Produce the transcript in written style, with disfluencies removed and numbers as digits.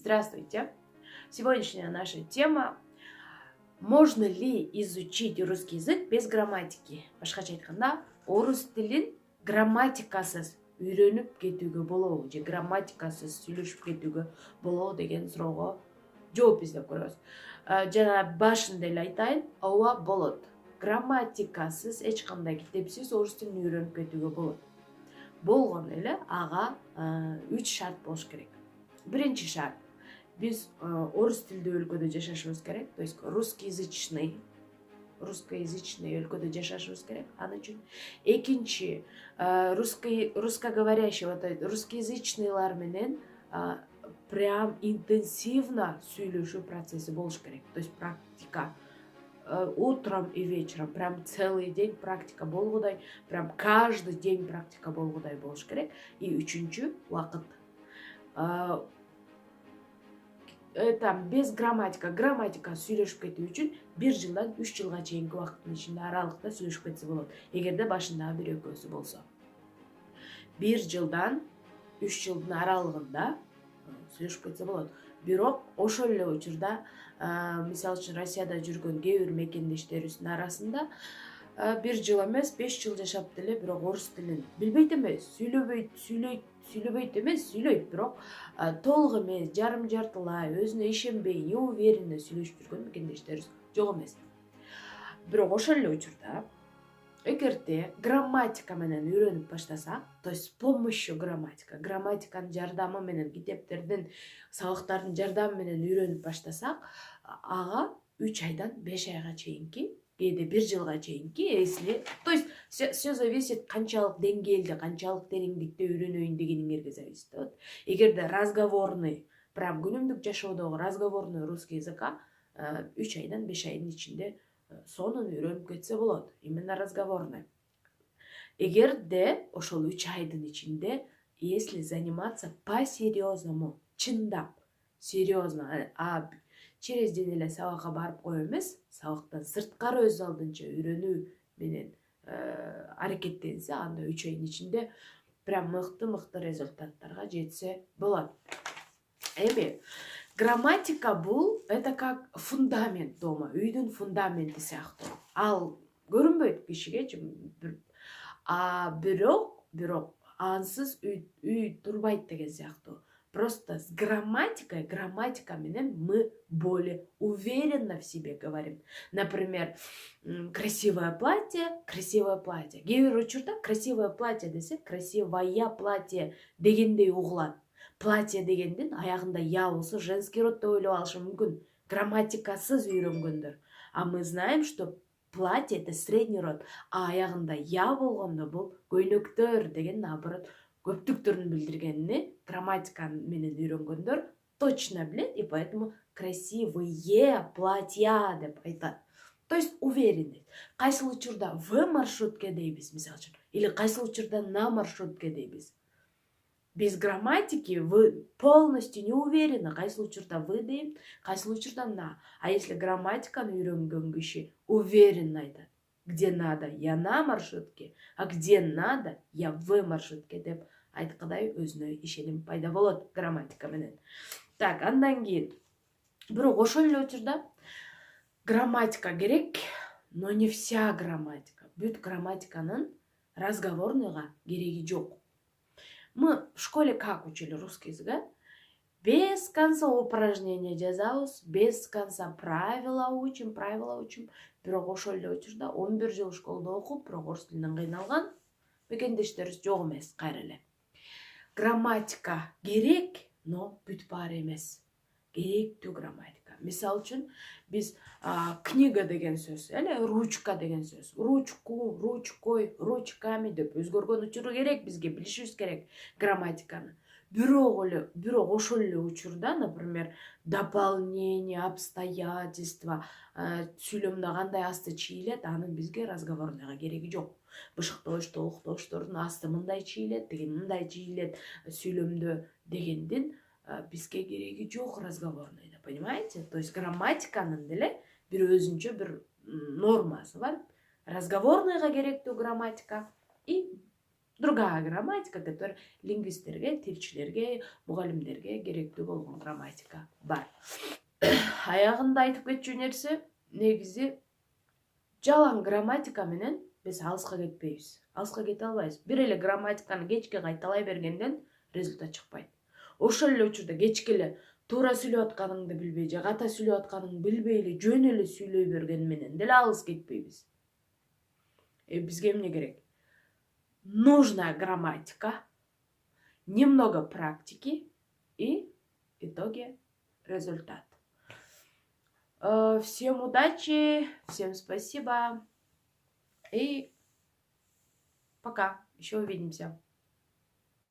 Здравствуйте! Сегодняшняя наша тема: можно ли изучить русский язык без грамматики? Башкача айтканда, орус тилин грамматикасыз үйрөнүп кетүүгө болобу же грамматикасыз сүйлөшүп кетүүгө болобу деген суроого жооп издеп көрөбүз. Жана башында эле айтайын, ооба болот. Грамматикасыз, эч кандай китепсиз орус тилин үйрөнүп кетүүгө болот. Болгону эле ага 3 шарт болуш керек. Биринчи шарт: биз орус тилдүү өлкөдө жашашыбыз керек, то есть русскоязычный өлкөдө жашашыбыз керек аны үчүн. Экинчи, русскоговорящий, русскоязычныйлар менен прям интенсивно сүйлөшүү процесси болуш керек. То есть практика утром и вечером, прям целый день практика болгудай, прям каждый день практика болгудай болуш керек. И үчүнчү, убакыт. Без грамматика сүйлөшүп кетүү үчүн 1 жылдан 3 жылга чейинки убакыттын ичинде аралыкта сүйлөшүп кетсе болот. Эгерде башындагы бир экөөсү болсо. 1 жылдан 3 жылдын аралыгында сүйлөшүп кетсе болот. Бирок ошол эле учурда, мисалы үчүн Россияда жүргөн кээ бир мекендештерибиздин арасында 1 жыл эмес, 5 жыл жашап деле бирок орус тилин билбейт эмес, сүйлөбөйт эмес, сүйлөйт, бирок толук эмес, жарым-жартылай, өзүнө ишенбей, неуверенно сүйлөшүп жүргөн мекендештерибиз жок эмес. Бирок ошол эле учурда эгерде грамматика менен үйрөнүп баштасак, то есть с помощью грамматиканын жардамы менен, китептердин, сабактардын жардамы менен үйрөнүп баштасак, ага 3 айдан 5 айга чейинки, кээде 1 жылга чейинки, если, то есть все зависит канчалык деңгээлде, канчалык тереңдикте үйрөнөйүн дегениңерге зависит болот. Эгерде разговорный, прям күнүмдүк жашоодогу разговорный русский языка 3 айдан 5 айдын ичинде сонун үйрөнүп кетсе болот. Именно разговорный. Эгерде ошол 3 айдын ичинде, если заниматься по-серьезному, чындап, серьезно, через день эле сабакка барып коюу эмес, сабактан сырткары өз алдынча үйрөнүү менен аракеттенсе, анда 3 айдын ичинде прям мыкты результаттарга жетсе болот. Эми грамматика бул это как фундамент дома, үйдүн фундаменти сыяктуу. Ал көрүнбөйт кишиге, бирок ансыз үй турбайт деген сыяктуу. Просто с грамматика менен мы более уверенно в себе говорим. Например, красивое платье. Кээ бир учурда красивое платье десе, красивое платье дегендей угулат. Платье дегендин аягында я болсо женский род деп ойлоп алышы мүмкүн, грамматикасыз үйрөнгөндөр. А мы знаем, что платье это средний род, а аягында я болгондо бул көйнөктөр деген, наоборот, көптүктөрүн билдиргенини грамматика менен үйрөнгөндөр точно билет, и поэтому красивые платья деп айтат. То есть уверенность. Кайсыл учурда в маршрутке дейбиз, мисалы үчүн, или кайсыл учурда на маршрутке дейбиз. Без грамматики вы полностью не уверены, кайсыл учурда вы дейм, кайсыл учурда на. А если грамматиканы үйрөнгөн киши уверенно айтат: где надо, я на маршрутке, а где надо, я в маршрутке деп айткыдай өзүнө ишеним пайда болот грамматика менен. Так, андан кийин, бирок ошол эле учурда грамматика керек, но не вся грамматика. Бүт грамматиканын разговорныйга кереги жок. Мы в школе как учили русский язык? Без конца упражнения жазабыз, без конца правила учим. Бирок ошол эле учурда 11 жыл школдо окуп, бирок орус тилинен кыйналган мекендештерибиз жок эмес кайра эле. Грамматика керек, но бүт баары эмес. Керектүү грамматика. Мисалы үчүн, биз книга деген сөз, ручка деген сөз, ручку, ручкой, ручками деп өзгөргөн учуру керек, бизге билишибиз керек грамматиканы. Бирок ошол эле учурда, например, дополнение, обстоятельства, сүйлөмдө кандай асты чийилет, анын бизге разговорныйга кереги жок. Бышыктошту, уктоштордун асты мындай чийилет, деген мындай чийилет сүйлөмдө дегендин бизге кереги жок разговорныйда, понимаете? То есть грамматиканын деле бир өзүнчө бир нормасы бар. Разговорныйга керектүү грамматика и Другая грамматика, которая лингвисттерге, тилчилерге, мугалимдерге керектүү болгон грамматика бар. Аягында айтып кетчү нерсе, негизи жалаң грамматика менен биз алыска кетпейбиз. Алыска кете албайбыз. Бир эле грамматиканы кечке кайталай бергенден результат чыкпайт. Ошол эле учурда кечке эле туура сүйлөп атканыңды билбей же ката сүйлөп атканыңды билбей эле жөн эле сүйлөй берген менен деле алыс кетпейбиз. Бизге эмне керек? Нужна грамматика, немного практики и в итоге результат. Всем удачи, всем спасибо и пока, еще увидимся.